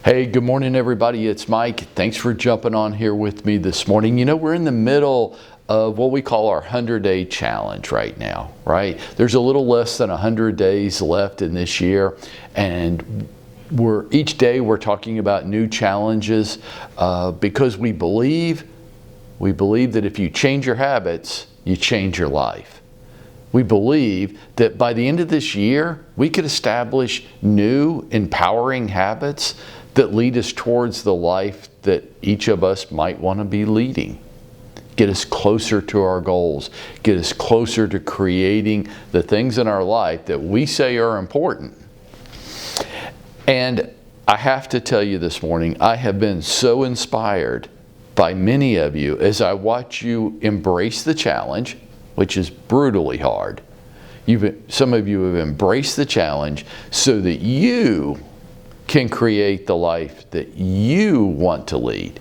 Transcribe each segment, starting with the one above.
Hey, good morning, everybody. It's Mike. Thanks for jumping on here with me this morning. You know, we're in the middle of what we call our 100-day challenge right now, right? There's a little less than 100 days left in this year, and each day we're talking about new challenges because we believe that if you change your habits, you change your life. We believe that by the end of this year, we could establish new, empowering habits that lead us towards the life that each of us might want to be leading. Get us closer to our goals, get us closer to creating the things in our life that we say are important. And I have to tell you this morning, I have been so inspired by many of you as I watch you embrace the challenge, which is brutally hard. Some of you have embraced the challenge so that you can create the life that you want to lead.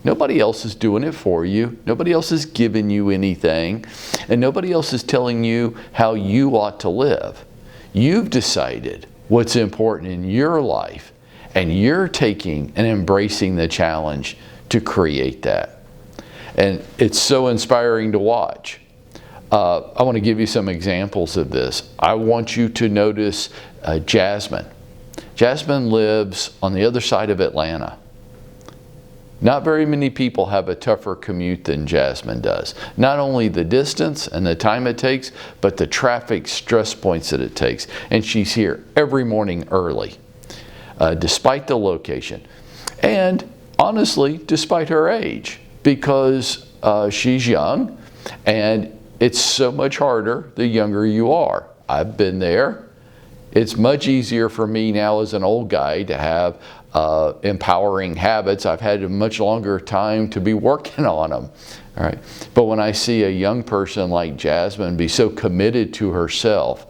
Nobody else is doing it for you. Nobody else is giving you anything. And nobody else is telling you how you ought to live. You've decided what's important in your life, and you're taking and embracing the challenge to create that. And it's so inspiring to watch. I want to give you some examples of this. I want you to notice Jasmine. Jasmine lives on the other side of Atlanta. Not very many people have a tougher commute than Jasmine does. Not only the distance and the time it takes, but the traffic stress points that it takes. And she's here every morning early, despite the location. And honestly, despite her age, because she's young, and it's so much harder the younger you are. I've been there. It's much easier for me now as an old guy to have empowering habits. I've had a much longer time to be working on them. All right. But when I see a young person like Jasmine be so committed to herself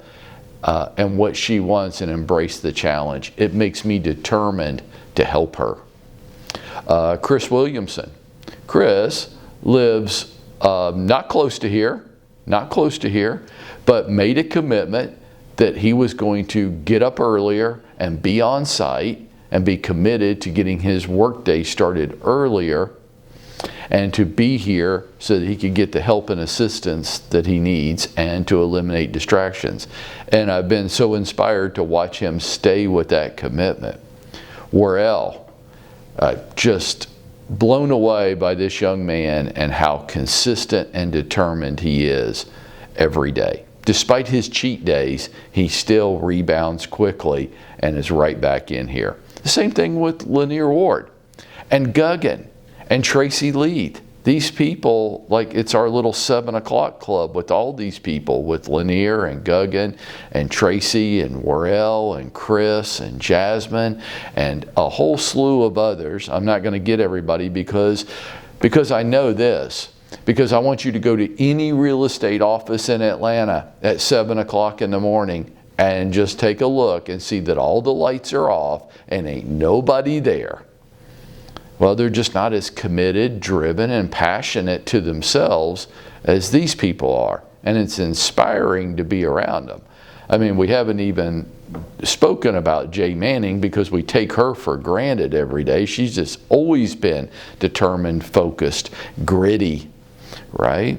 and what she wants and embrace the challenge, it makes me determined to help her. Chris Williamson. Chris lives not close to here, but made a commitment that he was going to get up earlier and be on site and be committed to getting his workday started earlier and to be here so that he could get the help and assistance that he needs and to eliminate distractions. And I've been so inspired to watch him stay with that commitment. Warrell, just blown away by this young man and how consistent and determined he is every day. Despite his cheat days, he still rebounds quickly and is right back in here. The same thing with Lanier Ward and Guggen and Tracy Leith. These people, like it's our little 7 o'clock club with all these people, with Lanier and Guggen and Tracy and Warrell and Chris and Jasmine and a whole slew of others. I'm not going to get everybody because I know this. Because I want you to go to any real estate office in Atlanta at 7 o'clock in the morning and just take a look and see that all the lights are off and ain't nobody there. Well, they're just not as committed, driven, and passionate to themselves as these people are. And it's inspiring to be around them. I mean, we haven't even spoken about Jay Manning because we take her for granted every day. She's just always been determined, focused, gritty. Right?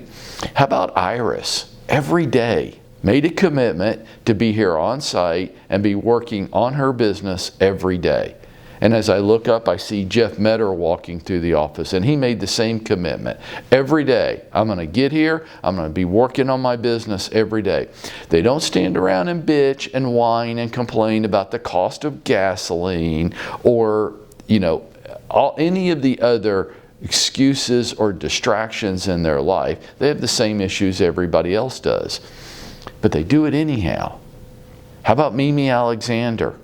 How about Iris? Every day made a commitment to be here on site and be working on her business every day. And as I look up, I see Jeff Metter walking through the office, and he made the same commitment. Every day, I'm going to get here, I'm going to be working on my business every day. They don't stand around and bitch and whine and complain about the cost of gasoline or, any of the other excuses or distractions in their life. They have the same issues everybody else does, but they do it anyhow. How about Mimi Alexander,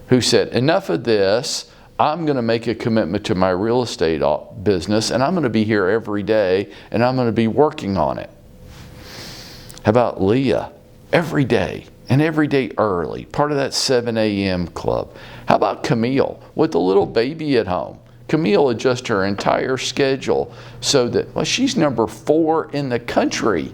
who said, enough of this, I'm going to make a commitment to my real estate business and I'm going to be here every day and I'm going to be working on it. How about Leah, every day and every day early, part of that 7 a.m. club. How about Camille with the little baby at home? Camille adjusts her entire schedule so that, well, she's number 4 in the country.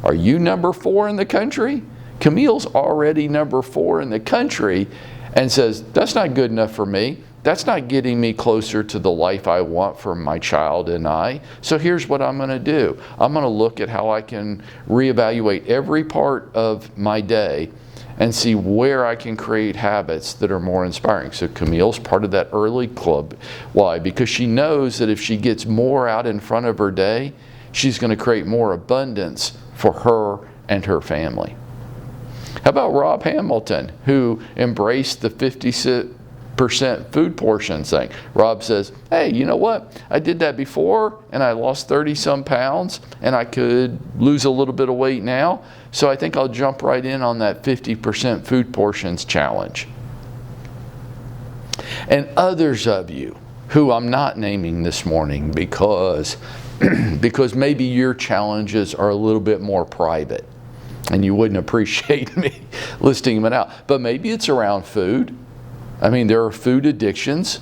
Are you number 4 in the country? Camille's already number 4 in the country and says, that's not good enough for me. that's not getting me closer to the life I want for my child and I. So here's what I'm going to do. I'm going to look at how I can reevaluate every part of my day and see where I can create habits that are more inspiring. So Camille's part of that early club. Why? Because she knows that if she gets more out in front of her day, she's going to create more abundance for her and her family. How about Rob Hamilton, who embraced the 50% food portion thing? Rob says, hey, you know what? I did that before and I lost 30 some pounds and I could lose a little bit of weight now. So I think I'll jump right in on that 50% food portions challenge. And others of you who I'm not naming this morning because maybe your challenges are a little bit more private and you wouldn't appreciate me listing them out. But maybe it's around food. I mean, there are food addictions.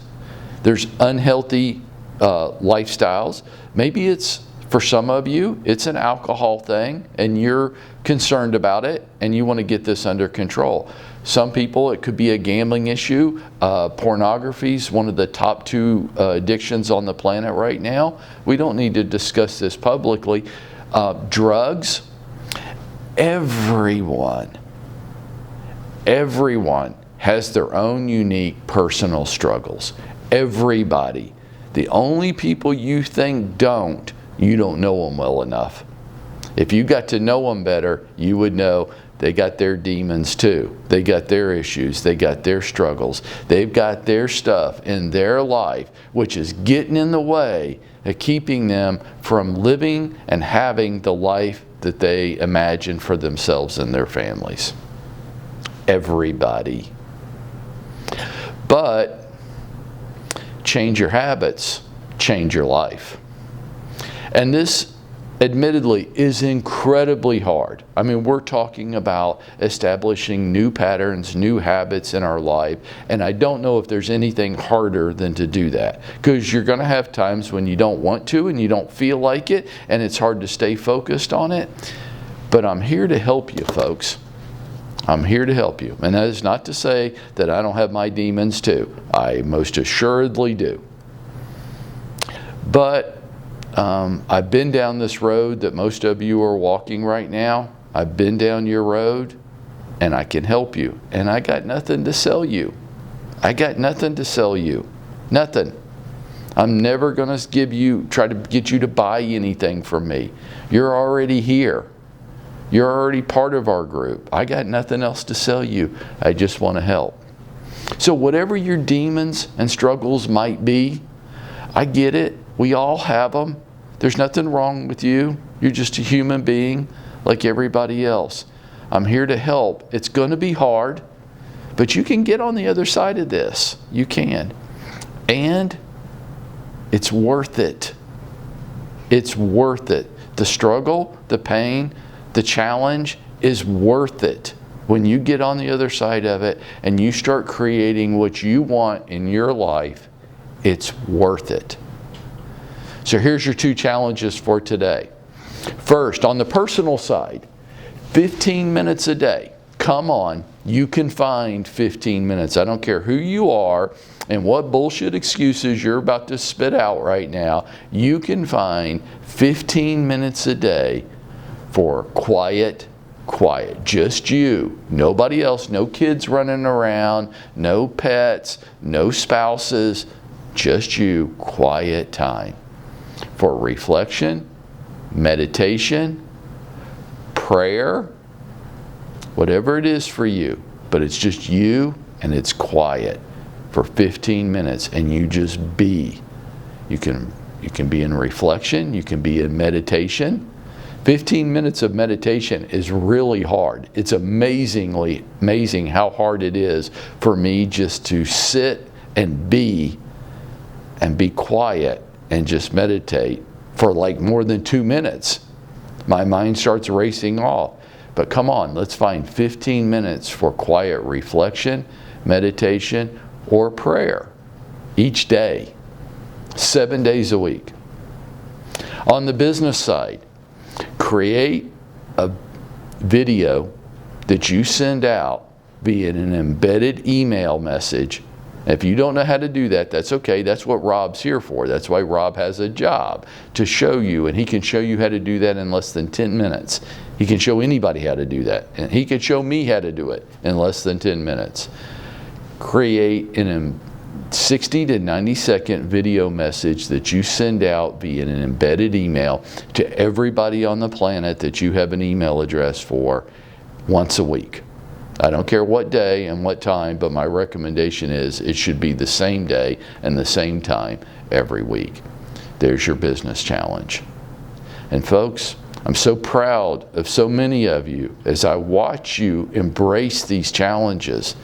There's unhealthy lifestyles. Maybe it's, for some of you, it's an alcohol thing and you're concerned about it and you want to get this under control. Some people, it could be a gambling issue. Pornography is one of the top 2 addictions on the planet right now. We don't need to discuss this publicly. Drugs. Everyone has their own unique personal struggles. Everybody. The only people you think don't, you don't know them well enough. If you got to know them better, you would know they got their demons too. They got their issues. They got their struggles. They've got their stuff in their life, which is getting in the way of keeping them from living and having the life that they imagine for themselves and their families. Everybody. But change your habits, change your life. And this, admittedly, is incredibly hard. I mean, we're talking about establishing new patterns, new habits in our life, and I don't know if there's anything harder than to do that, because you're going to have times when you don't want to and you don't feel like it, and it's hard to stay focused on it. But I'm here to help you, folks. I'm here to help you. And that is not to say that I don't have my demons too. I most assuredly do. But I've been down this road that most of you are walking right now. I've been down your road and I can help you. And I got nothing to sell you. I got nothing to sell you. Nothing. I'm never going to try to get you to buy anything from me. You're already here. You're already part of our group. I got nothing else to sell you. I just want to help. So whatever your demons and struggles might be, I get it. We all have them. There's nothing wrong with you. You're just a human being like everybody else. I'm here to help. It's going to be hard, but you can get on the other side of this. You can. And it's worth it. It's worth it. The struggle, the pain, the challenge is worth it. When you get on the other side of it and you start creating what you want in your life, it's worth it. So here's your 2 challenges for today. First, on the personal side, 15 minutes a day. Come on, you can find 15 minutes. I don't care who you are and what bullshit excuses you're about to spit out right now. You can find 15 minutes a day for quiet. Just you. Nobody else. No kids running around. No pets. No spouses. Just you. Quiet time. For reflection, meditation, prayer, whatever it is for you. But it's just you and it's quiet for 15 minutes and you just be. You can be in reflection, you can be in meditation. 15 minutes of meditation is really hard. It's amazing how hard it is for me just to sit and be quiet and just meditate for like more than 2 minutes. My mind starts racing off. But come on, let's find 15 minutes for quiet reflection, meditation, or prayer each day, 7 days a week. On the business side, create a video that you send out via an embedded email message If you don't know how to do that, that's okay. That's what Rob's here for. That's why Rob has a job, to show you, and he can show you how to do that in less than 10 minutes. He can show anybody how to do that, and he can show me how to do it in less than 10 minutes. Create an 60 to 90 second video message that you send out via an embedded email to everybody on the planet that you have an email address for once a week. I don't care what day and what time, but my recommendation is it should be the same day and the same time every week. There's your business challenge. And folks, I'm so proud of so many of you as I watch you embrace these challenges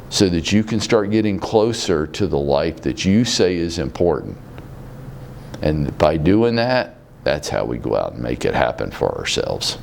so that you can start getting closer to the life that you say is important. And by doing that, that's how we go out and make it happen for ourselves.